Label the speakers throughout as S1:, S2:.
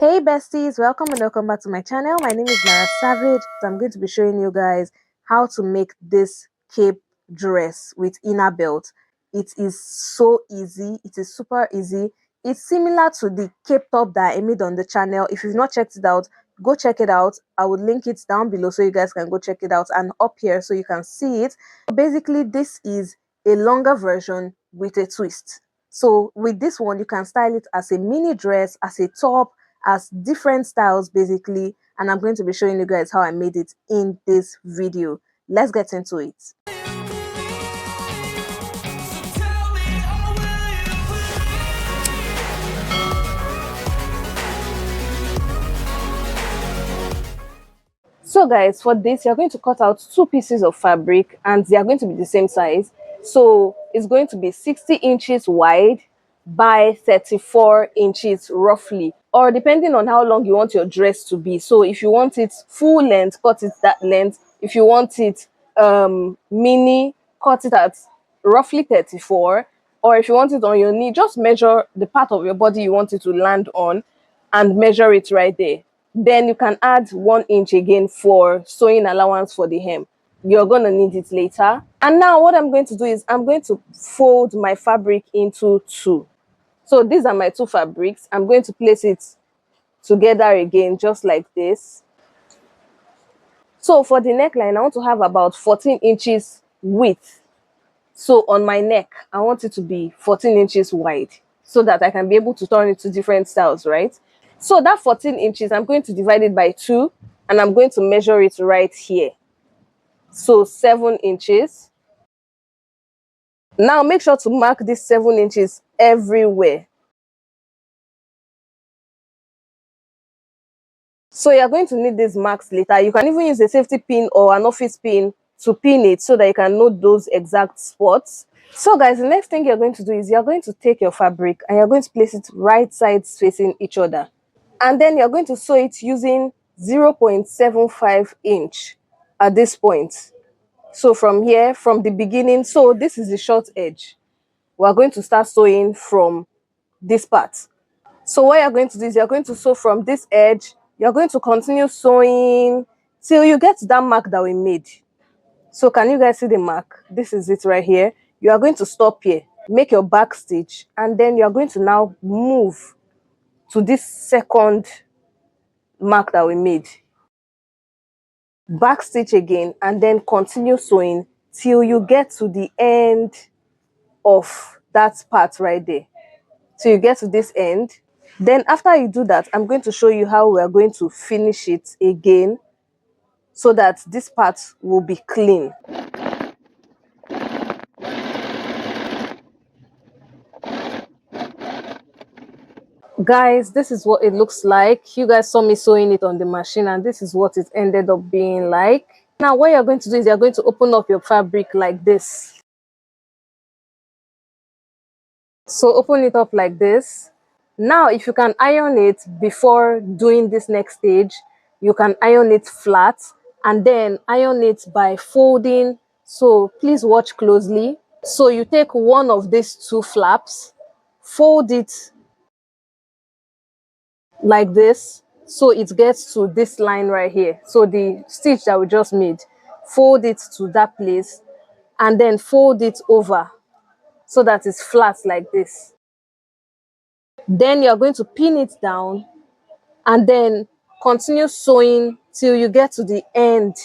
S1: Hey besties, welcome and welcome back to my channel. My name is Mara Savage. I'm going to be showing you guys how to make this cape dress with inner belt. It is so easy. It is super easy. It's similar to the cape top that I made on the channel. If you've not checked it out, go check it out. I would link it down below so you guys can go check it out, and up here so you can see it. Basically, this is a longer version with a twist. So with this one, you can style it as a mini dress, as a top, as different styles basically, and I'm going to be showing you guys how I made it in this video. Let's get into it. So guys, for this you're going to cut out two pieces of fabric and they are going to be the same size. So it's going to be 60 inches wide by 34 inches roughly, or depending on how long you want your dress to be. So if you want it full length, cut it that length. If you want it mini, cut it at roughly 34. Or if you want it on your knee, just measure the part of your body you want it to land on and measure it right there. Then you can add 1 inch again for sewing allowance for the hem. You're going to need it later. And now what I'm going to do is I'm going to fold my fabric into two. So these are my two fabrics. I'm going to place it together again, just like this. So for the neckline, I want to have about 14 inches width. So on my neck, I want it to be 14 inches wide so that I can be able to turn it to different styles, right? So that 14 inches, I'm going to divide it by 2 and I'm going to measure it right here. So 7 inches. Now make sure to mark this 7 inches everywhere. So you're going to need these marks later. You can even use a safety pin or an office pin to pin it so that you can note those exact spots. So guys, the next thing you're going to do is you're going to take your fabric and you're going to place it right sides facing each other. And then you're going to sew it using 0.75 inch at this point. So from here, from the beginning, so this is the short edge. We're going to start sewing from this part. So what you're going to do is you're going to sew from this edge. You're going to continue sewing till you get to that mark that we made. So can you guys see the mark? This is it right here. You are going to stop here, make your back stitch, and then you are going to now move to this second mark that we made. Back stitch again, and then continue sewing till you get to the end of that part right there. So you get to this end. Then after you do that, I'm going to show you how we are going to finish it again so that this part will be clean. Guys, this is what it looks like. You guys saw me sewing it on the machine and this is what it ended up being like. Now what you're going to do is you're going to open up your fabric like this. So open it up like this. Now if you can iron it before doing this next stage, you can iron it flat and then iron it by folding. So please watch closely. So you take one of these two flaps, fold it like this so it gets to this line right here. So the stitch that we just made, fold it to that place and then fold it over so that it's flat like this. Then you're going to pin it down and then continue sewing till you get to the end.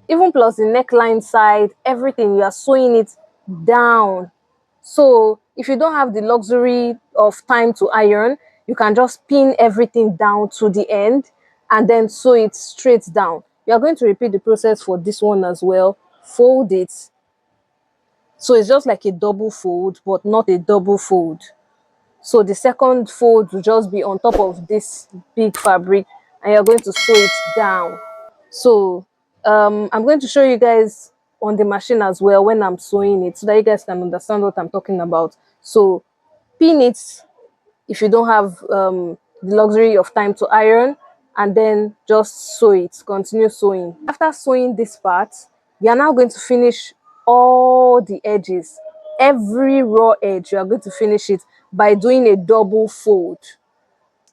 S1: Even plus the neckline side, everything, you are sewing it down. So if you don't have the luxury of time to iron, you can just pin everything down to the end and then sew it straight down. You are going to repeat the process for this one as well. Fold it. So it's just like a double fold, but not a double fold. So the second fold will just be on top of this big fabric and you're going to sew it down. So I'm going to show you guys on the machine as well when I'm sewing it so that you guys can understand what I'm talking about. So pin it if you don't have the luxury of time to iron, and then just sew it, continue sewing. After sewing this part, you are now going to finish all the edges. Every raw edge, you are going to finish it by doing a double fold.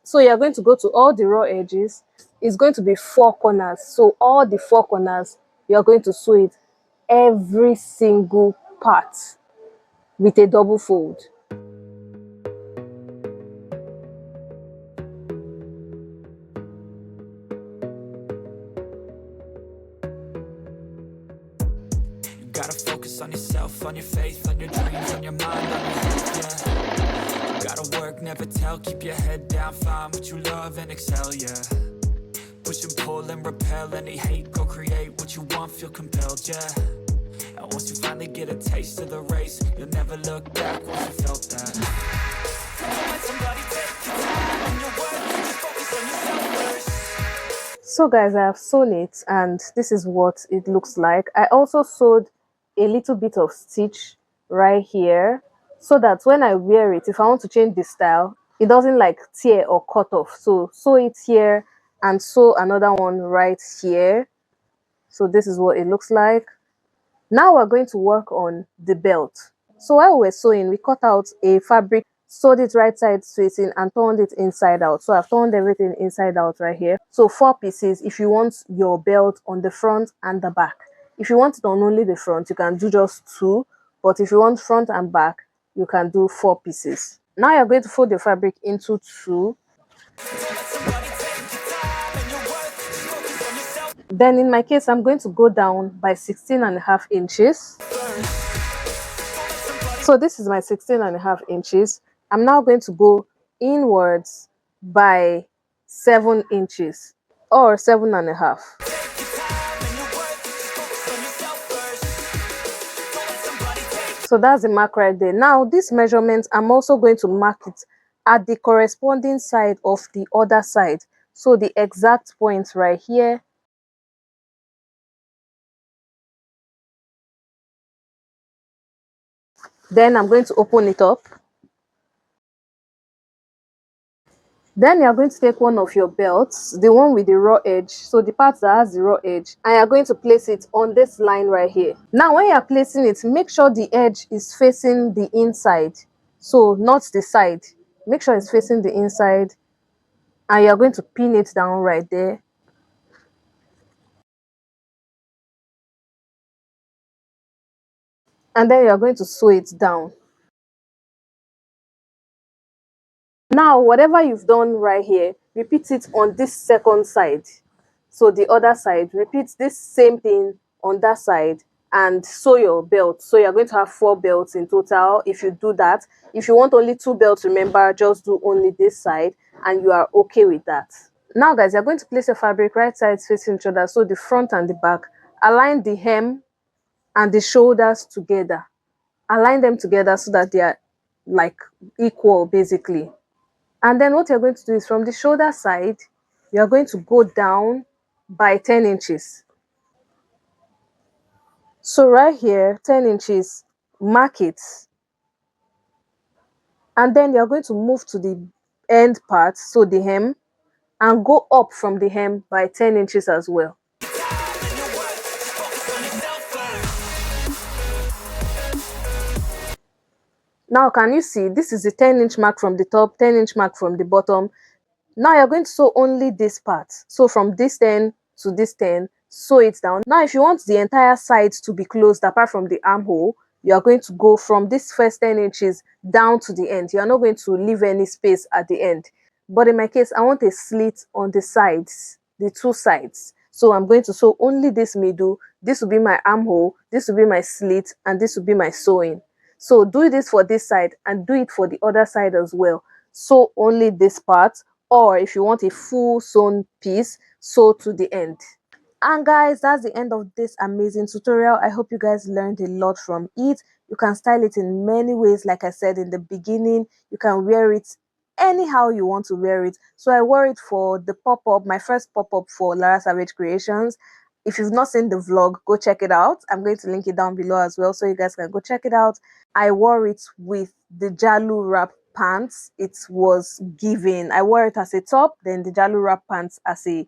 S1: So you're going to go to all the raw edges. It's going to be 4 corners. So all the 4 corners, you're going to sew it every single part with a double fold.
S2: You gotta focus on yourself, on your faith, on your dreams, on your mind, on your health, yeah. You gotta work, never tell, keep your head down, find what you love and excel, yeah. Push and pull and repel any hate, go create what you want, feel compelled, yeah. And once you finally get a taste of the race, you'll never look back once you felt that. Don't let somebody take your time and your worth, just focus on yourself first.
S1: So guys, I have sewn it and this is what it looks like. I also sewed a little bit of stitch right here so that when I wear it, if I want to change the style, it doesn't like tear or cut off. So sew it here and sew another one right here. So this is what it looks like. Now we're going to work on the belt. So while we're sewing, we cut out a fabric, sewed it right side facing and turned it inside out. So I've turned everything inside out right here. So 4 pieces if you want your belt on the front and the back. If you want it on only the front, you can do just 2. But if you want front and back, you can do 4 pieces. Now you're going to fold the fabric into 2. Then in my case, I'm going to go down by 16.5 inches. So this is my 16.5 inches. I'm now going to go inwards by 7 inches or 7.5. So that's the mark right there. Now this measurement, I'm also going to mark it at the corresponding side of the other side. So the exact point right here. Then I'm going to open it up. Then you are going to take one of your belts, the one with the raw edge, so the part that has the raw edge, and you're going to place it on this line right here. Now when you're placing it, make sure the edge is facing the inside, so not the side. Make sure it's facing the inside, and you're going to pin it down right there. And then you're going to sew it down. Now, whatever you've done right here, repeat it on this second side. So the other side, repeat this same thing on that side and sew your belt. So you're going to have 4 belts in total if you do that. If you want only 2 belts, remember, just do only this side and you are okay with that. Now guys, you're going to place your fabric right sides facing each other, so the front and the back. Align the hem and the shoulders together. Align them together so that they are like equal basically. And then what you're going to do is from the shoulder side, you're going to go down by 10 inches. So right here, 10 inches, mark it. And then you're going to move to the end part, so the hem, and go up from the hem by 10 inches as well. Now, can you see? This is the 10-inch mark from the top, 10-inch mark from the bottom. Now you're going to sew only this part. So from this 10 to this 10, sew it down. Now if you want the entire side to be closed apart from the armhole, you are going to go from this first 10 inches down to the end. You are not going to leave any space at the end. But in my case, I want a slit on the sides, the 2 sides. So I'm going to sew only this middle. This will be my armhole, this will be my slit, and this will be my sewing. So do this for this side and do it for the other side as well. Sew only this part, or if you want a full sewn piece, sew to the end. And guys, that's the end of this amazing tutorial. I hope you guys learned a lot from it. You can style it in many ways. Like I said in the beginning, you can wear it anyhow you want to wear it. So I wore it for the pop-up, my first pop-up for Lara Savage Creations. If you've not seen the vlog, go check it out. I'm going to link it down below as well, so you guys can go check it out. I wore it with the Jalu wrap pants. It was giving. I wore it as a top, then the Jalu wrap pants as the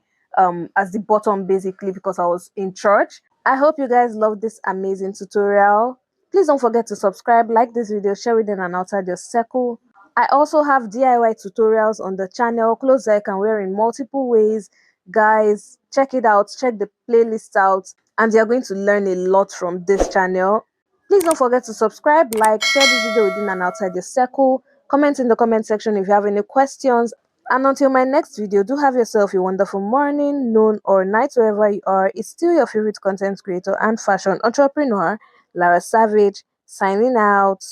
S1: bottom basically, because I was in church. I hope you guys love this amazing tutorial. Please don't forget to subscribe, like this video, share it in and outside your circle, I also have DIY tutorials on the channel, clothes I can wear in multiple ways. Guys, check it out, check the playlist out, and you're going to learn a lot from this channel. Please don't forget to subscribe, like, share this video within and outside your circle, comment in the comment section if you have any questions. And until my next video, do have yourself a wonderful morning, noon, or night wherever you are. It's still your favorite content creator and fashion entrepreneur, Lara Savage, signing out.